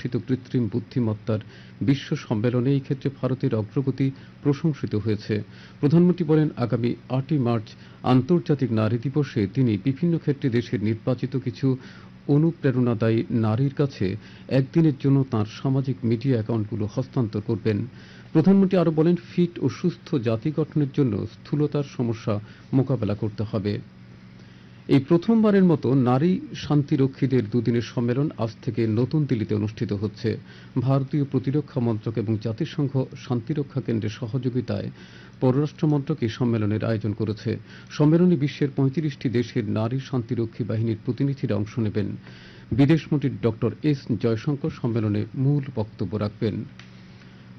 অনুষ্ঠিত কৃত্রিম বুদ্ধিমত্তার বিশ্ব সম্মেলনে এই ক্ষেত্রে ভারতের অগ্রগতি প্রশংসিত হয়েছে। প্রধানমন্ত্রী বলেন, আগামী 8ই মার্চ আন্তর্জাতিক নারী দিবসে তিনি বিভিন্ন ক্ষেত্রে দেশের নির্বাচিত কিছু অনুপ্রেরণাদায়ী নারীর কাছে একদিনের জন্য তাঁর সামাজিক মিডিয়া অ্যাকাউন্টগুলো হস্তান্তর করবেন। প্রধানমন্ত্রী আরও বলেন, ফিট ও সুস্থ জাতি গঠনের জন্য স্থূলতার সমস্যা মোকাবেলা করতে হবে। এই প্রথমবারের মতো নারী শান্তিরক্ষীদের দুদিনের সম্মেলন আজ থেকে নতুন দিল্লিতে অনুষ্ঠিত হচ্ছে। ভারতীয় প্রতিরক্ষা মন্ত্রক এবং জাতিসংঘ শান্তিরক্ষা কেন্দ্রের সহযোগিতায় পররাষ্ট্র মন্ত্রক এই সম্মেলনের আয়োজন করেছে। সম্মেলনে বিশ্বের 35টি দেশের নারী শান্তিরক্ষী বাহিনীর প্রতিনিধিরা অংশ নেবেন। বিদেশমন্ত্রী ডক্টর এস জয়শঙ্কর সম্মেলনে মূল বক্তব্য রাখবেন।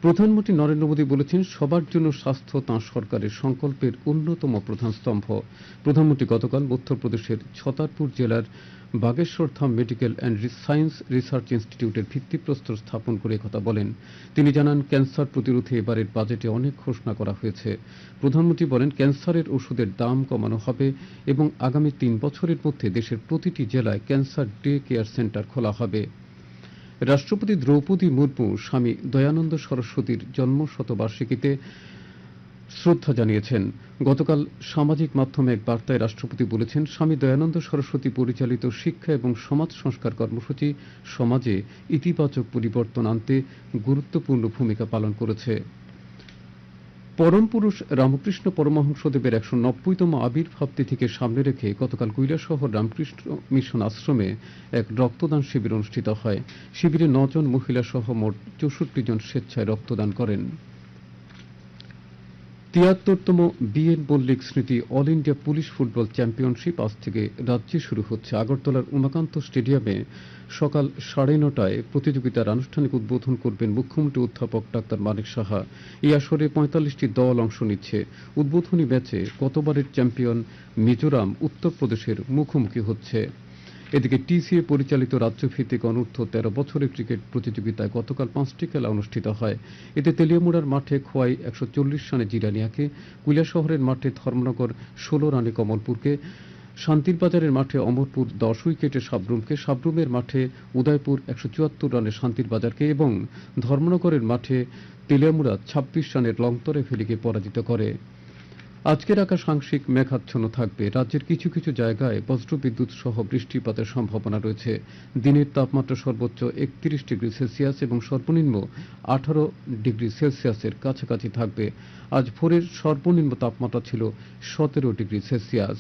প্রধানমন্ত্রী নরেন্দ্র মোদী বলেছেন, সবার জন্য স্বাস্থ্য তাঁর সরকারের সংকল্পের অন্যতম প্রধান স্তম্ভ। প্রধানমন্ত্রী গতকাল মধ্যপ্রদেশের ছতরপুর জেলার বাগেশ্বর ধাম মেডিকেল অ্যান্ড সায়েন্স রিসার্চ ইনস্টিটিউটের ভিত্তিপ্রস্তর স্থাপন করে কথা বলেন। তিনি জানান, ক্যান্সার প্রতিরোধে এবারের বাজেটে অনেক ঘোষণা করা হয়েছে। প্রধানমন্ত্রী বলেন, ক্যান্সারের ওষুধের দাম কমানো হবে এবং আগামী 3 বছরের মধ্যে দেশের প্রতিটি জেলায় ক্যান্সার ডে কেয়ার সেন্টার খোলা হবে। রাষ্ট্রপতি দ্রৌপদী মুর্মু স্বামী দয়ানন্দ সরস্বতীর জন্মশতবার্ষিকীতে শ্রদ্ধা জানিয়েছেন। গতকাল সামাজিক মাধ্যমে এক বার্তায় রাষ্ট্রপতি বলেছেন, স্বামী দয়ানন্দ সরস্বতী পরিচালিত শিক্ষা এবং সমাজ সংস্কার কর্মসূচি সমাজে ইতিবাচক পরিবর্তন আনতে গুরুত্বপূর্ণ ভূমিকা পালন করেছে। পরম পুরুষ রামকৃষ্ণ পরমহংসদেবের 190তম আবির্ভাব তিথিকে সামনে রেখে গতকাল কৈলাসহর রামকৃষ্ণ মিশন আশ্রমে এক রক্তদান শিবির অনুষ্ঠিত হয়। শিবিরে 9 জন মহিলা সহ মোট 64 জন স্বেচ্ছায় রক্তদান করেন। 73তম বিএন মল্লিক স্মৃতি all India police football championship আজ থেকে রাজ্যে শুরু হচ্ছে। আগরতলার উমাকান্ত স্টেডিয়ামে সকাল 9:30টায় প্রতিযোগিতার আনুষ্ঠানিক উদ্বোধন করবেন মুখ্যমন্ত্রী অধ্যাপক ডাক্তার মানিক সাহা। এই আসরে 45টি দল অংশ নিচ্ছে। উদ্বোধনী ম্যাচে গতবারের চ্যাম্পিয়ন মিজোরাম উত্তরপ্রদেশের মুখোমুখি হচ্ছে। এদিকে টিসিএ পরিচালিত রাজ্যভিত্তিক অনূর্ধ্ব 13 বছরের ক্রিকেট প্রতিযোগিতায় গতকাল 5টি খেলা অনুষ্ঠিত হয়। এতে তেলিয়ামুড়ার মাঠে খোয়াই 140 রানে জিরানিয়াকে, কৈলাসহরের মাঠে ধর্মনগর 16 রানে কমলপুরকে, শান্তিরবাজারের মাঠে অমরপুর 10 উইকেটে সাব্রুমকে, সাব্রুমের মাঠে উদয়পুর 174 রানে শান্তিরবাজারকে এবং ধর্মনগরের মাঠে তেলিয়ামুড়া 26 রানের লংতরে ভ্যালিকে পরাজিত করে। আজকের আকাশ আংশিক মেঘাচ্ছন্ন থাকবে। রাজ্যের কিছু কিছু জায়গায় বজ্রবিদ্যুৎ সহ বৃষ্টিপাতের সম্ভাবনা রয়েছে। দিনের তাপমাত্রা সর্বোচ্চ 31 ডিগ্রি সেলসিয়াস এবং সর্বনিম্ন 18 ডিগ্রি সেলসিয়াসের কাছাকাছি থাকবে। আজ ভোরের সর্বনিম্ন তাপমাত্রা ছিল 17 ডিগ্রি সেলসিয়াস।